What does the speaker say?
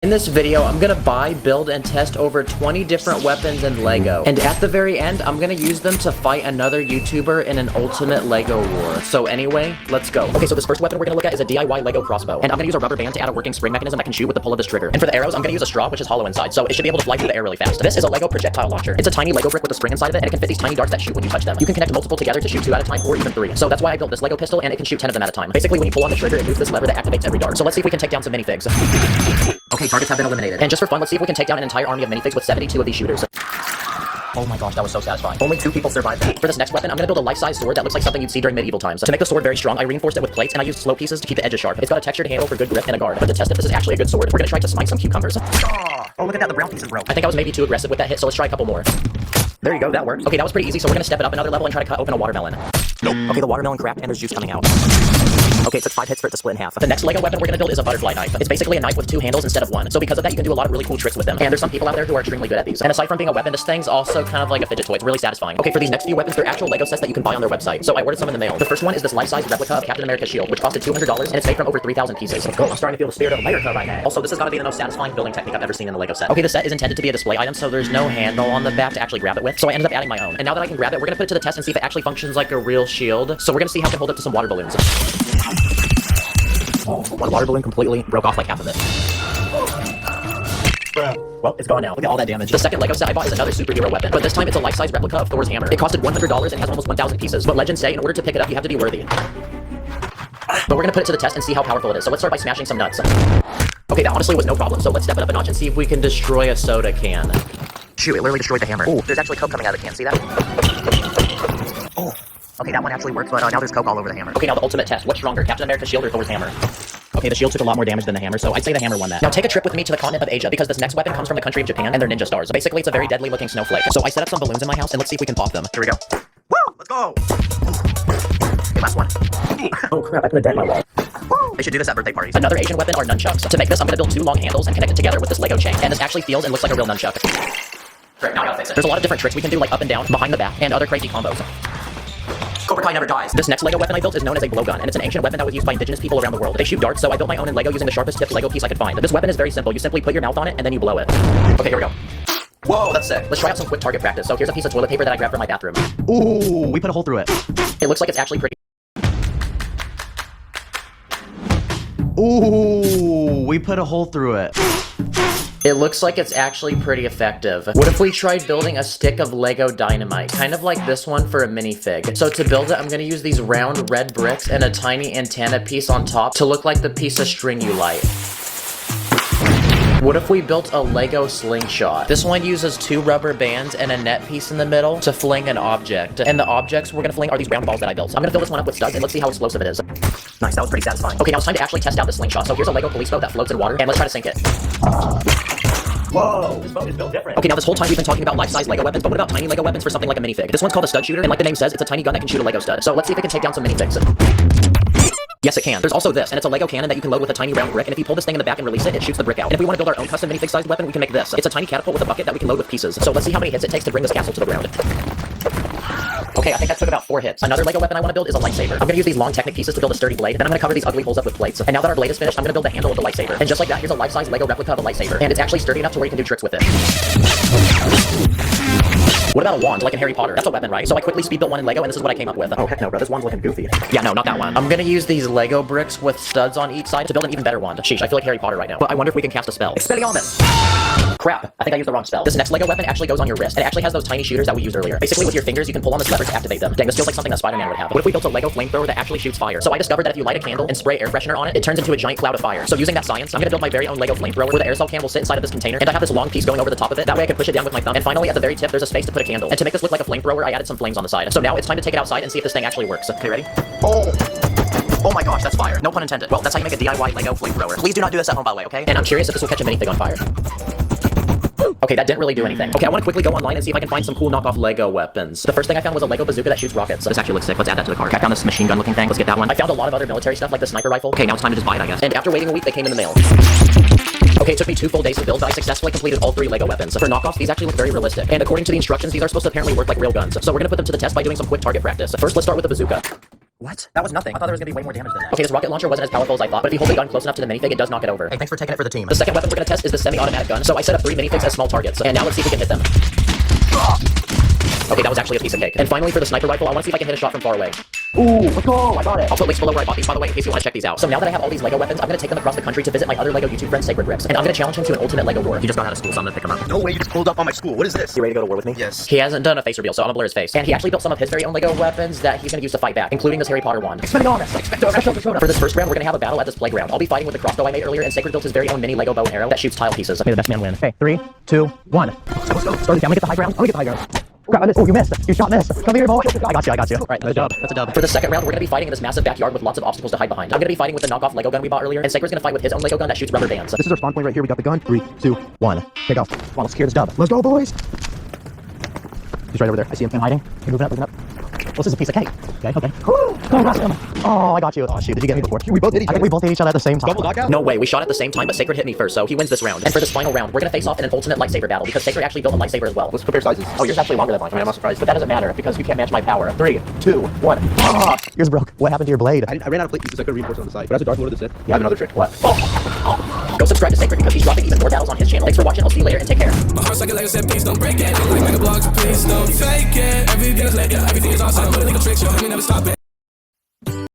In this video, I'm gonna buy, build, and test over 20 different weapons in LEGO. And at the very end, I'm gonna use them to fight another YouTuber in an ultimate LEGO war. So anyway, let's go. Okay, so this first weapon we're gonna look at is a DIY LEGO crossbow. And I'm gonna use a rubber band to add a working spring mechanism that can shoot with the pull of this trigger. And for the arrows, I'm gonna use a straw, which is hollow inside, so it should be able to fly through the air really fast. This is a LEGO projectile launcher. It's a tiny LEGO brick with a spring inside of it, and it can fit these tiny darts that shoot when you touch them. You can connect multiple together to shoot 2 at a time, or even 3. So that's why I built this LEGO pistol, and it can shoot 10 of them at a time. Basically, when you pull on the trigger, it moves this lever that activates every dart. So let's see if we can take down some minifigs. Okay, targets have been eliminated. And just for fun, let's see if we can take down an entire army of minifigs with 72 of these shooters. Oh my gosh, that was so satisfying. Only 2 people survived that. For this next weapon, I'm gonna build a life-size sword that looks like something you'd see during medieval times. To make the sword very strong, I reinforced it with plates, and I used slow pieces to keep the edges sharp. It's got a textured handle for good grip and a guard. But to test if this is actually a good sword, we're gonna try to smite some cucumbers. Oh, look at that, the brown pieces broke. I think I was maybe too aggressive with that hit, so let's try a couple more. There you go, that worked. Okay, that was pretty easy, so we're gonna step it up another level and try to cut open a watermelon. Nope. Okay, the watermelon cracked, and there's juice coming out. Okay, it took 5 hits for it to split in half. The next LEGO weapon we're gonna build is a butterfly knife. It's basically a knife with 2 handles instead of 1. So because of that, you can do a lot of really cool tricks with them. And there's some people out there who are extremely good at these. And aside from being a weapon, this thing's also kind of like a fidget toy. It's really satisfying. Okay, for these next few weapons, they're actual LEGO sets that you can buy on their website. So I ordered some in the mail. The first one is this life-size replica of Captain America's shield, which costed $200, and it's made from over 3,000 pieces. Let's go. I'm starting to feel the spirit of America right now. Also, this has got to be the most satisfying building technique I've ever seen in a LEGO set. Okay, the set is intended to be a display item, so there's no handle on the back to actually grab it with. So I ended up adding my own. And now that I can grab it, we're gonna put it to the test and see if it actually functions like a real shield. So we're gonna see how it can hold up to some water balloons. One water balloon completely broke off like half of it. Well, it's gone now. Look at all that damage. The second LEGO set I bought is another superhero weapon, but this time it's a life-size replica of Thor's hammer. It costed $100 and has almost 1,000 pieces, but legends say in order to pick it up, you have to be worthy. But we're gonna put it to the test and see how powerful it is, so let's start by smashing some nuts. Okay, that honestly was no problem, so let's step it up a notch and see if we can destroy a soda can. Shoot, it literally destroyed the hammer. Ooh, there's actually Coke coming out of the can, see that? Oh. Okay, that one actually worked, but now there's Coke all over the hammer. Okay, now the ultimate test. What's stronger, Captain America's shield or Thor's hammer? Okay, the shield took a lot more damage than the hammer, so I'd say the hammer won that. Now take a trip with me to the continent of Asia, because this next weapon comes from the country of Japan, and they're ninja stars. Basically, it's a very deadly looking snowflake. So I set up some balloons in my house, and let's see if we can pop them. Here we go. Woo! Let's go! Okay, last one. Oh crap, I could have dent my wall. Woo! They should do this at birthday parties. Another Asian weapon are nunchucks. To make this, I'm gonna build 2 long handles and connect it together with this LEGO chain. And this actually feels and looks like a real nunchuck. Great, now I gotta fix it. There's a lot of different tricks we can do, like up and down, behind the back, and other crazy combos. Cobra Kai never dies. This next LEGO weapon I built is known as a blowgun, and it's an ancient weapon that was used by indigenous people around the world. They shoot darts, so I built my own in LEGO using the sharpest tipped LEGO piece I could find. This weapon is very simple. You simply put your mouth on it, and then you blow it. Okay, here we go. Whoa, that's sick. Let's try out some quick target practice. So here's a piece of toilet paper that I grabbed from my bathroom. Ooh, we put a hole through it. It looks like it's actually pretty. Ooh, we put a hole through it. It looks like it's actually pretty effective. What if we tried building a stick of LEGO dynamite? Kind of like this one for a minifig. So to build it, I'm gonna use these round red bricks and a tiny antenna piece on top to look like the piece of string you light. What if we built a LEGO slingshot? This one uses 2 rubber bands and a net piece in the middle to fling an object. And the objects we're gonna fling are these round balls that I built. So I'm gonna fill this one up with studs and let's see how explosive it is. Nice, that was pretty satisfying. Okay, now it's time to actually test out the slingshot. So here's a LEGO police boat that floats in water, and let's try to sink it. Whoa, this boat is built different. Okay, now this whole time we've been talking about life-size LEGO weapons, but what about tiny LEGO weapons for something like a minifig? This one's called a stud shooter, and like the name says, it's a tiny gun that can shoot a LEGO stud. So let's see if it can take down some minifigs. Yes, it can. There's also this, and it's a LEGO cannon that you can load with a tiny round brick, and if you pull this thing in the back and release it, it shoots the brick out. And if we want to build our own custom minifig-sized weapon, we can make this. It's a tiny catapult with a bucket that we can load with pieces. So let's see how many hits it takes to bring this castle to the ground. Okay, I think that took about 4 hits. Another LEGO weapon I want to build is a lightsaber. I'm gonna use these long Technic pieces to build a sturdy blade, then I'm gonna cover these ugly holes up with plates. And now that our blade is finished, I'm gonna build the handle of the lightsaber. And just like that, here's a life-size LEGO replica of a lightsaber. And it's actually sturdy enough to where you can do tricks with it. What about a wand, like in Harry Potter? That's a weapon, right? So I quickly speed built one in LEGO, and this is what I came up with. Oh, heck no, bro, this wand's looking goofy. Yeah, no, not that one. I'm gonna use these LEGO bricks with studs on each side to build an even better wand. Sheesh, I feel like Harry Potter right now. But I wonder if we can cast a spell. Expelliarmus! Crap, I think I used the wrong spell. This next LEGO weapon actually goes on your wrist, and it actually has those tiny shooters that we used earlier. Basically, with your fingers, you can pull on this lever to activate them. Dang, this feels like something that Spider-Man would have. What if we built a LEGO flamethrower that actually shoots fire? So I discovered that if you light a candle and spray air freshener on it, it turns into a giant cloud of fire. So using that science, I'm gonna build my very own LEGO flamethrower where the aerosol can will sit inside of this container, and I have this long piece going over the top of it. That way I can push it down with my thumb. And finally, at the very tip, there's a space to put a candle. And to make this look like a flamethrower, I added some flames on the side. So now it's time to take it outside and see if this thing actually works. Okay, ready? Oh my gosh, that's fire. No pun intended. Well, that's how you make a DIY LEGO flamethrower. Please do not do this at home, by the way, okay? And I'm curious if this will catch a minifig on fire. Okay, that didn't really do anything. Okay, I want to quickly go online and see if I can find some cool knockoff LEGO weapons. The first thing I found was a LEGO bazooka that shoots rockets. This actually looks sick. Let's add that to the cart. I found this machine gun looking thing. Let's get that one. I found a lot of other military stuff like the sniper rifle. Okay, now it's time to just buy it, I guess. And after waiting a week, they came in the mail. Okay, it took me 2 full days to build, but I successfully completed all 3 LEGO weapons. For knockoffs, these actually look very realistic. And according to the instructions, these are supposed to apparently work like real guns. So we're gonna put them to the test by doing some quick target practice. First, let's start with the bazooka. What? That was nothing. I thought there was gonna be way more damage than that. Okay, this rocket launcher wasn't as powerful as I thought, but if you hold the gun close enough to the minifig, it does knock it over. Hey, thanks for taking it for the team. The second weapon we're gonna test is the semi-automatic gun. So I set up 3 minifigs as small targets, and now let's see if we can hit them. Okay, that was actually a piece of cake. And finally, for the sniper rifle, I want to see if I can hit a shot from far away. Ooh, let's go! I got it! I'll put links below where I bought these, by the way, in case you want to check these out. So now that I have all these LEGO weapons, I'm gonna take them across the country to visit my other LEGO YouTube friend, Sacred Bricks, and I'm gonna challenge him to an ultimate LEGO war. He just got out of school, so I'm gonna pick him up. No way you just pulled up on my school. What is this? You ready to go to war with me? Yes. He hasn't done a face reveal, so I'm gonna blur his face. And he actually built some of his very own LEGO weapons that he's gonna use to fight back, including this Harry Potter wand. Expecto For this first round, we're gonna have a battle at this playground. I'll be fighting with the crossbow I made earlier, and Sacred built his very own mini LEGO bow and arrow that shoots tile pieces. May the best man win. Okay, 3, 2, 1. Let's go. Start the down. Get the high ground. I'm gonna get the high ground. Crap, I missed. Oh, you missed. You shot miss. Come here, boy. I got you. All right, that's a dub. That's a dub. For the second round, we're gonna be fighting in this massive backyard with lots of obstacles to hide behind. I'm gonna be fighting with the knockoff LEGO gun we bought earlier, and Sacred's gonna fight with his own LEGO gun that shoots rubber bands. This is our spawn point right here. We got the gun. 3, 2, 1. Okay, go. Come on, let's secure this dub. Let's go, boys. He's right over there. I see him hiding. He's moving up, moving up. Well, this is a piece of cake. Okay. Go, rush him. Oh, I got you. Oh, shoot. Did you get me before? We both hit each I think we both hit each other at the same time. Double knockout? No way, we shot at the same time, but Sacred hit me first, so he wins this round. And for this final round, we're gonna face off in an ultimate lightsaber battle, because Sacred actually built a lightsaber as well. Let's compare sizes. Oh, yours actually longer than mine. I mean, I'm not surprised, but that doesn't matter, because you can't match my power. 3, 2, 1. Ah! Yours broke. What happened to your blade? I ran out of plate pieces. I could reinforce it on the side. But as a Darth Lord of the Sith, I have another trick. What? Oh. Go subscribe to Sacred, because he's dropping even more battles on his channel. Thanks for watching, I'll see you later, and take care. My heart's like a Lego set, please don't break it. Like mega blogs, please don't fake it. Everything is Lego, everything is awesome. But a nigga trick, yo, let me never stop it.